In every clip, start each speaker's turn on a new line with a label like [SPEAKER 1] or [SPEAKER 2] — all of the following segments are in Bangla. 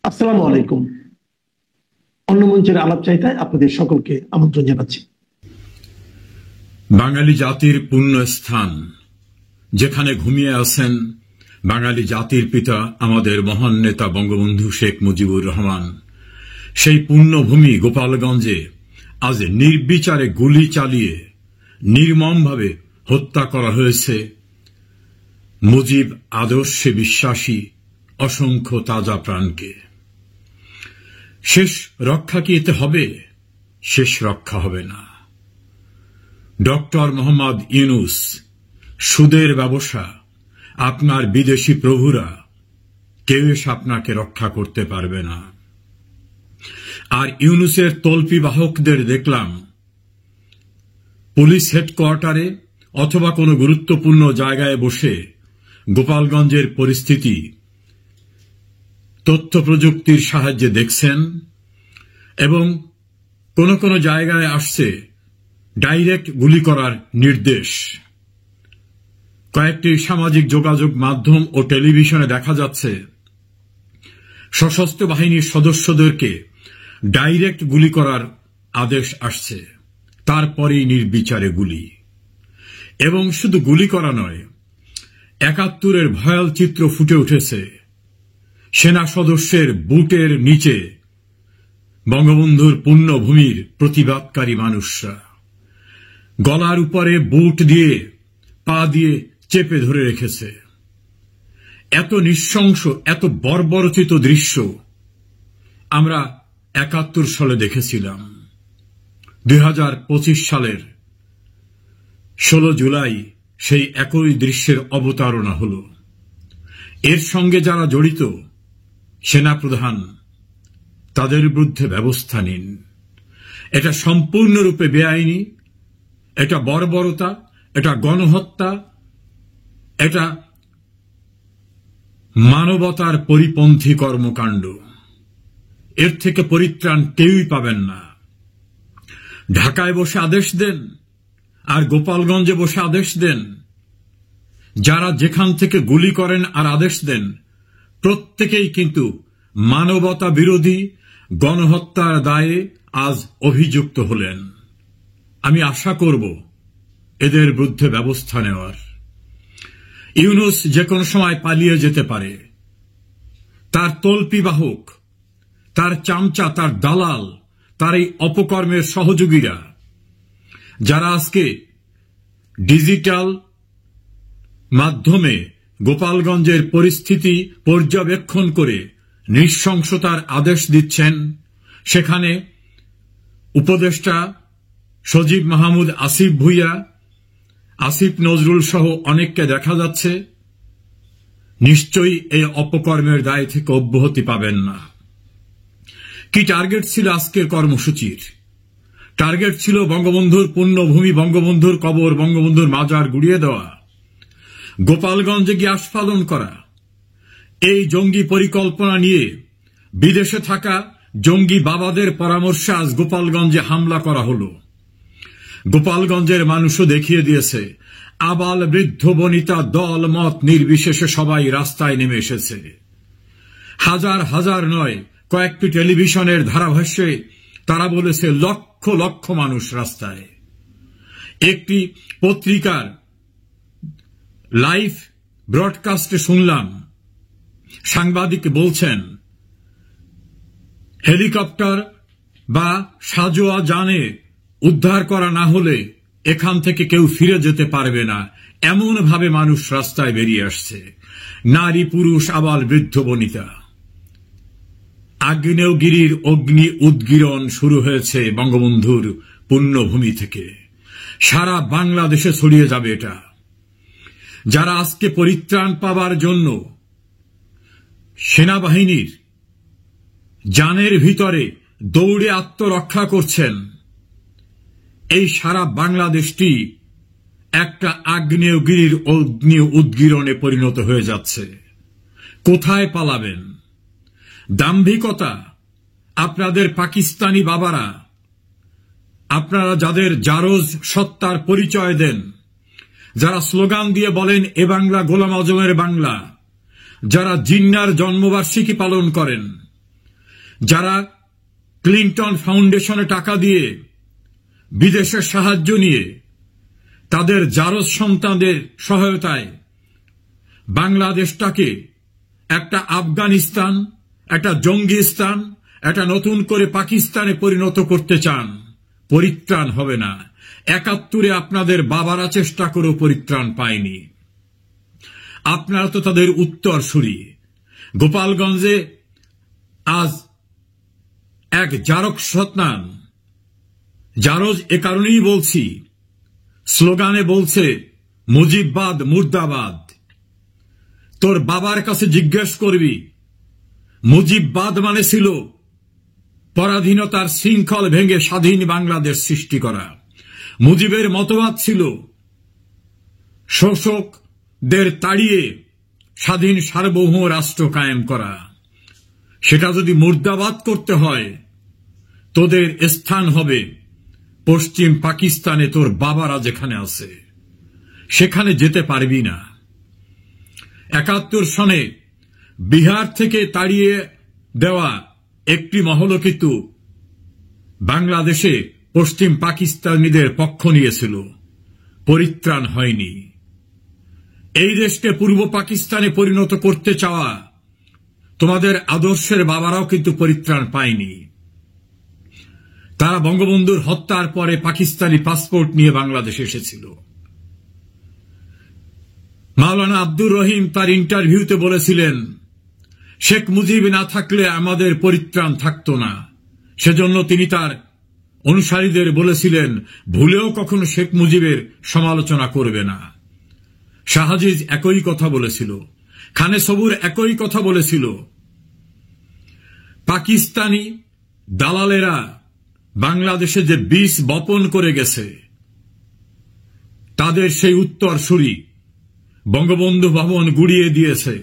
[SPEAKER 1] আসসালামু আলাইকুম। অন্য মঞ্চের আলাপ চাইতায় আপনাদের সকলকে আমন্ত্রণ জানাচ্ছি।
[SPEAKER 2] বাঙালি জাতির পুণ্য স্থান, যেখানে ঘুমিয়ে আছেন বাঙালি জাতির পিতা আমাদের মহান নেতা বঙ্গবন্ধু শেখ মুজিবুর রহমান, সেই পুণ্যভূমি গোপালগঞ্জে আজ নির্বিচারে গুলি চালিয়ে নির্মমভাবে হত্যা করা হয়েছে মুজিব আদর্শে বিশ্বাসী অসংখ্য তাজা প্রাণকে। শেষ রক্ষা কি এতে হবে? শেষ রক্ষা হবে না। ডক্টর মোহাম্মদ ইউনূস, সুদের ব্যবসা, আপনার বিদেশি প্রভুরা কেউ এসে আপনাকে রক্ষা করতে পারবে না। আর ইউনূসের তল্পি বাহকদের দেখলাম পুলিশ হেডকোয়ার্টারে অথবা কোনো গুরুত্বপূর্ণ জায়গায় বসে গোপালগঞ্জের পরিস্থিতি তথ্য প্রযুক্তির সাহায্যে দেখছেন, এবং কোনো কোনো জায়গায় আসছে ডাইরেক্ট গুলি করার নির্দেশ। কয়েকটি সামাজিক যোগাযোগ মাধ্যম ও টেলিভিশনে দেখা যাচ্ছে সশস্ত্র বাহিনীর সদস্যদেরকে ডাইরেক্ট গুলি করার আদেশ আসছে, তারপরেই নির্বিচারে গুলি। এবং শুধু গুলি করা নয়, ৭১-এর ভয়াল চিত্র ফুটে উঠেছে। সেনা সদস্যের বুটের নিচে বঙ্গবন্ধুর পুণ্যভূমির প্রতিবাদকারী মানুষরা গলার উপরে বুট দিয়ে পা দিয়ে চেপে ধরে রেখেছে। এত নৃশংস, এত বর্বরচিত দৃশ্য আমরা ৭১ সালে দেখেছিলাম। ২০২৫ সালের ১৬ জুলাই সেই একই দৃশ্যের অবতারণা হল। এর সঙ্গে যারা জড়িত সেনাপ্রধান, তাদের বিরুদ্ধে ব্যবস্থা নিন। এটা সম্পূর্ণরূপে বেআইনি, এটা বর্বরতা, এটা গণহত্যা, এটা মানবতার পরিপন্থী কর্মকাণ্ড। এর থেকে পরিত্রাণ কেউই পাবেন না। ঢাকায় বসে আদেশ দেন আর গোপালগঞ্জে বসে আদেশ দেন। যারা যেখান থেকে গুলি করেন আর আদেশ দেন, প্রত্যেকেই কিন্তু মানবতা বিরোধী গণহত্যার দায়ে আজ অভিযুক্ত হলেন। আমি আশা করব এদের বিরুদ্ধে ব্যবস্থা নেওয়ার। ইউনূস যে কোনো সময় পালিয়ে যেতে পারে। তার তল্পিবাহক, তার চামচা, তার দালাল, তার এই অপকর্মের সহযোগীরা যারা আজকে ডিজিটাল মাধ্যমে গোপালগঞ্জের পরিস্থিতি পর্যবেক্ষণ করে নৃশংসতার আদেশ দিচ্ছেন, সেখানে উপদেষ্টা সজীব মাহমুদ আসিফ ভুঁইয়া, আসিফ নজরুল সহ অনেককে দেখা যাচ্ছে, নিশ্চয়ই এই অপকর্মের দায় থেকে অব্যাহতি পাবেন না। কি টার্গেট ছিল আজকের কর্মসূচির? টার্গেট ছিল বঙ্গবন্ধুর পুণ্যভূমি, বঙ্গবন্ধুর কবর, বঙ্গবন্ধুর মাজার গুড়িয়ে দেওয়া, গোপালগঞ্জে গিয়ে আস্ফালন করা। এই জঙ্গি পরিকল্পনা নিয়ে বিদেশে থাকা জঙ্গি বাবাদের পরামর্শে আজ গোপালগঞ্জে হামলা করা হল। গোপালগঞ্জের মানুষও দেখিয়ে দিয়েছে, আবাল বৃদ্ধ বনিতা দল মত নির্বিশেষে সবাই রাস্তায় নেমে এসেছে। হাজার হাজার নয়, কয়েকটি টেলিভিশনের ধারাভাষ্যে তারা বলেছে লক্ষ লক্ষ মানুষ রাস্তায়। একটি পত্রিকার লাইভ ব্রডকাস্টে শুনলাম সাংবাদিক বলছেন, হেলিকপ্টার বা সাজোয়া যানে উদ্ধার করা না হলে এখান থেকে কেউ ফিরে যেতে পারবে না, এমন ভাবে মানুষ রাস্তায় বেরিয়ে আসছে। নারী পুরুষ আবাল বৃদ্ধ বনিতা। আগ্নেয়গিরির অগ্নি উদ্গীরণ শুরু হয়েছে বঙ্গবন্ধুর পুণ্যভূমি থেকে। সারা বাংলাদেশে ছড়িয়ে যাবে এটা। যারা আজকে পরিত্রাণ পাবার জন্য সেনাবাহিনীর জানের ভিতরে দৌড়ে আত্মরক্ষা করছেন, এই সারা বাংলাদেশটি একটা আগ্নেয়গিরির অগ্নি উদ্গীরণে পরিণত হয়ে যাচ্ছে। কোথায় পালাবেন? দাম্ভিকতা, আপনাদের পাকিস্তানি বাবারা, আপনারা যাদের জারজ সত্তার পরিচয় দেন, যারা স্লোগান দিয়ে বলেন এ বাংলা গোলাম আজমের বাংলা, যারা জিন্নার জন্মবার্ষিকী পালন করেন, যারা ক্লিন্টন ফাউন্ডেশনে টাকা দিয়ে বিদেশের সাহায্য নিয়ে তাদের জারজ সন্তানদের সহায়তায় বাংলাদেশটাকে একটা আফগানিস্তান, একটা জঙ্গিস্তান, একটা নতুন করে পাকিস্তানে পরিণত করতে চান, পরিত্রাণ হবে না। ৭১ আপনাদের বাবারা চেষ্টা করেও পরিত্রাণ পায়নি। আপনারা তো তাদের উত্তরসূরি। গোপালগঞ্জে আজ এক জারক সন্তান, জারজ এ কারণেই বলছি, স্লোগানে বলছে মুজিববাদ মুর্দাবাদ। তোর বাবার কাছে জিজ্ঞেস করবি, মুজিববাদ মানে ছিল পরাধীনতার শৃঙ্খল ভেঙে স্বাধীন বাংলাদেশ সৃষ্টি করা। মুজিবের মতবাদ ছিল শোষকদের তাড়িয়ে স্বাধীন সার্বভৌম রাষ্ট্র কায়েম করা। সেটা যদি মুর্দাবাদ করতে হয়, তোদের স্থান হবে পশ্চিম পাকিস্তানে, তোর বাবারা যেখানে আছে সেখানে যেতে পারবি না। ৭১ সনে বিহার থেকে তাড়িয়ে দেওয়া একটি মহল কিন্তু বাংলাদেশে পশ্চিম পাকিস্তানিদের পক্ষ নিয়েছিল, পরিত্রাণ হয়নি। এই দেশকে পূর্ব পাকিস্তানে পরিণত করতে চাওয়া তোমাদের আদর্শের বাবারাও কিন্তু পরিত্রাণ পায়নি। তারা বঙ্গবন্ধুর হত্যার পরে পাকিস্তানি পাসপোর্ট নিয়ে বাংলাদেশে এসেছিল। মাওলানা আব্দুর রহিম তার ইন্টারভিউতে বলেছিলেন, শেখ মুজিব না থাকলে আমাদের পরিত্রাণ থাকত না। সেজন্য তিনি তার অনুসারীদের বলেছিলেন, ভুলেও কখনো শেখ মুজিবের সমালোচনা করবে না। শাহজিজ একই কথা বলেছিল, খানে সবুর একই কথা বলেছিল। পাকিস্তানি দালালেরা বাংলাদেশে যে বীজ বপন করে গেছে, তাদের সেই উত্তরসূরি বঙ্গবন্ধু ভবন গুড়িয়ে দিয়েছে।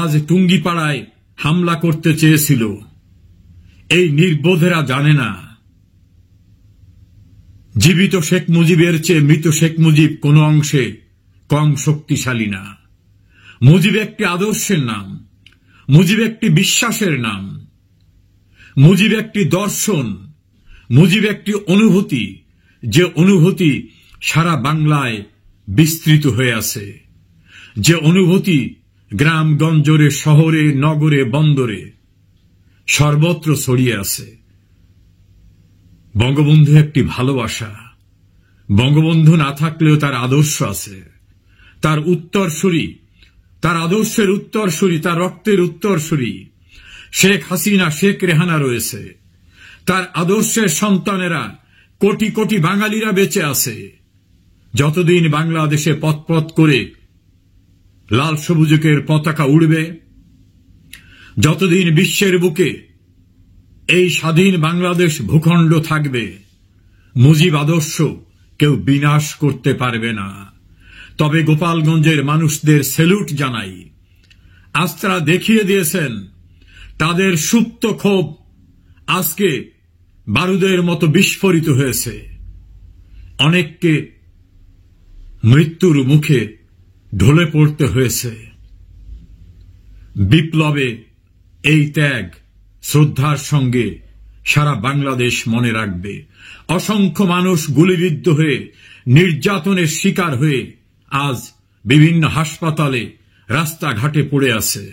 [SPEAKER 2] আজ টুঙ্গিপাড়ায় হামলা করতে চেয়েছিল। এই নির্বোধেরা জানে না জীবিত শেখ মুজিবের চেয়ে মৃত শেখ মুজিব কোনো অংশে কম শক্তিশালী না। মুজিব একটি আদর্শের নাম, মুজিব একটি বিশ্বাসের নাম, মুজিব একটি দর্শন, মুজিব একটি অনুভূতি, যে অনুভূতি সারা বাংলায় বিস্তৃত হয়ে আছে, যে অনুভূতি গ্রামগঞ্জে, শহরে, নগরে, বন্দরে সর্বত্র ছড়িয়ে আছে। বঙ্গবন্ধু একটি ভালোবাসা। বঙ্গবন্ধু না থাকলেও তার আদর্শ আছে, তার উত্তরসূরি, তার আদর্শের উত্তরসূরি, তার রক্তের উত্তরসূরি শেখ হাসিনা, শেখ রেহানা রয়েছে। তার আদর্শের সন্তানেরা, কোটি কোটি বাঙালিরা বেঁচে আছে। যতদিন বাংলাদেশে পথ করে লাল সবুজের পতাকা উড়বে, যতদিন বিশ্বের বুকে এই স্বাধীন বাংলাদেশ ভূখণ্ড থাকবে, মুজিব আদর্শ কেউ বিনাশ করতে পারবে না। তবে গোপালগঞ্জের মানুষদের স্যালুট জানাই। আজ তারা দেখিয়ে দিয়েছেন তাদের সুপ্ত ক্ষোভ আজকে বারুদের মতো বিস্ফোরিত হয়েছে। অনেককে মৃত্যুর মুখে ঢলে পড়তে হয়েছে। বিপ্লবে এই ত্যাগ শ্রদ্ধার সঙ্গে সারা বাংলাদেশ মনে রাখবে। অসংখ্য মানুষ গুলিবিদ্ধ হয়ে, নির্যাতনের শিকার হয়ে আজ বিভিন্ন হাসপাতালে, রাস্তাঘাটে পড়ে আছে।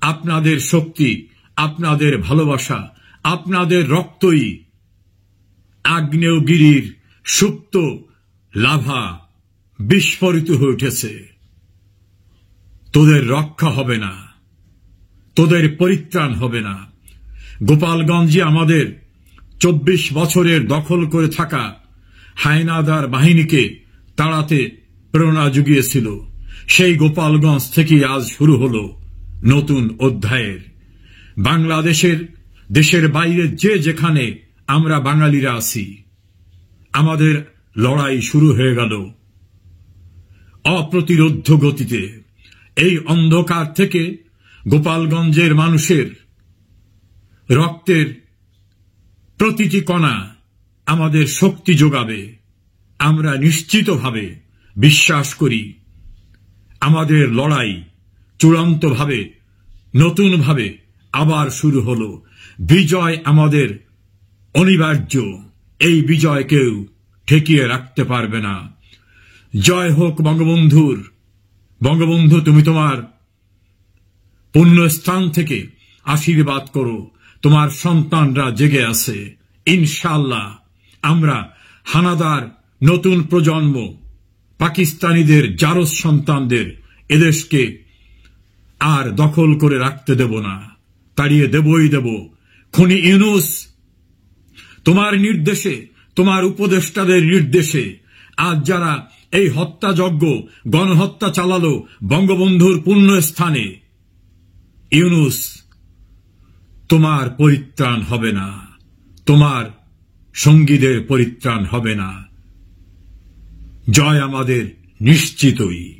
[SPEAKER 2] আপনাদের শক্তি, আপনাদের ভালোবাসা, আপনাদের রক্তই আগ্নেয়গিরির সুপ্ত লাভা বিস্ফোরিত হয়ে উঠেছে। তোদের রক্ষা হবে না, তোদের পরিত্রাণ হবে না। গোপালগঞ্জে আমাদের 24 বছরের দখল করে থাকা হায়নাদার বাহিনীকে তাড়াতে প্রেরণা জুগিয়েছিল। সেই গোপালগঞ্জ থেকে আজ শুরু হল নতুন অধ্যায়ের। বাংলাদেশের, দেশের বাইরে যে যেখানে আমরা বাঙালিরা আছি, আমাদের লড়াই শুরু হয়ে গেল অপ্রতিরোধ্য গতিতে। এই অন্ধকার থেকে গোপালগঞ্জের মানুষের রক্তের প্রতিটি কণা আমাদের শক্তি যোগাবে। আমরা নিশ্চিতভাবে বিশ্বাস করি আমাদের লড়াই চূড়ান্তভাবে, নতুনভাবে আবার শুরু হলো। বিজয় আমাদের অনিবার্য, এই বিজয় কেউ ঠেকিয়ে রাখতে পারবে না। জয় হোক বঙ্গবন্ধুর। বঙ্গবন্ধু, তুমি তোমার পুণ্যস্থান থেকে আশীর্বাদ করো, তোমার সন্তানরা জেগে আছে। ইনশাআল্লাহ আমরা হানাদার নতুন প্রজন্ম, পাকিস্তানিদের জারজ সন্তানদের এদেশকে আর দখল করে রাখতে দেব না, তাড়িয়ে দেবই দেব। খুনি ইউনূস, তোমার নির্দেশে, তোমার উপদেষ্টাদের নির্দেশে আজ যারা এই হত্যাযজ্ঞ, গণহত্যা চালালো বঙ্গবন্ধুর পুণ্যস্থানে, ইউনূস, তোমার পরিত্রাণ হবে না, তোমার সঙ্গীদের পরিত্রাণ হবে না। জয় আমাদের নিশ্চিতই।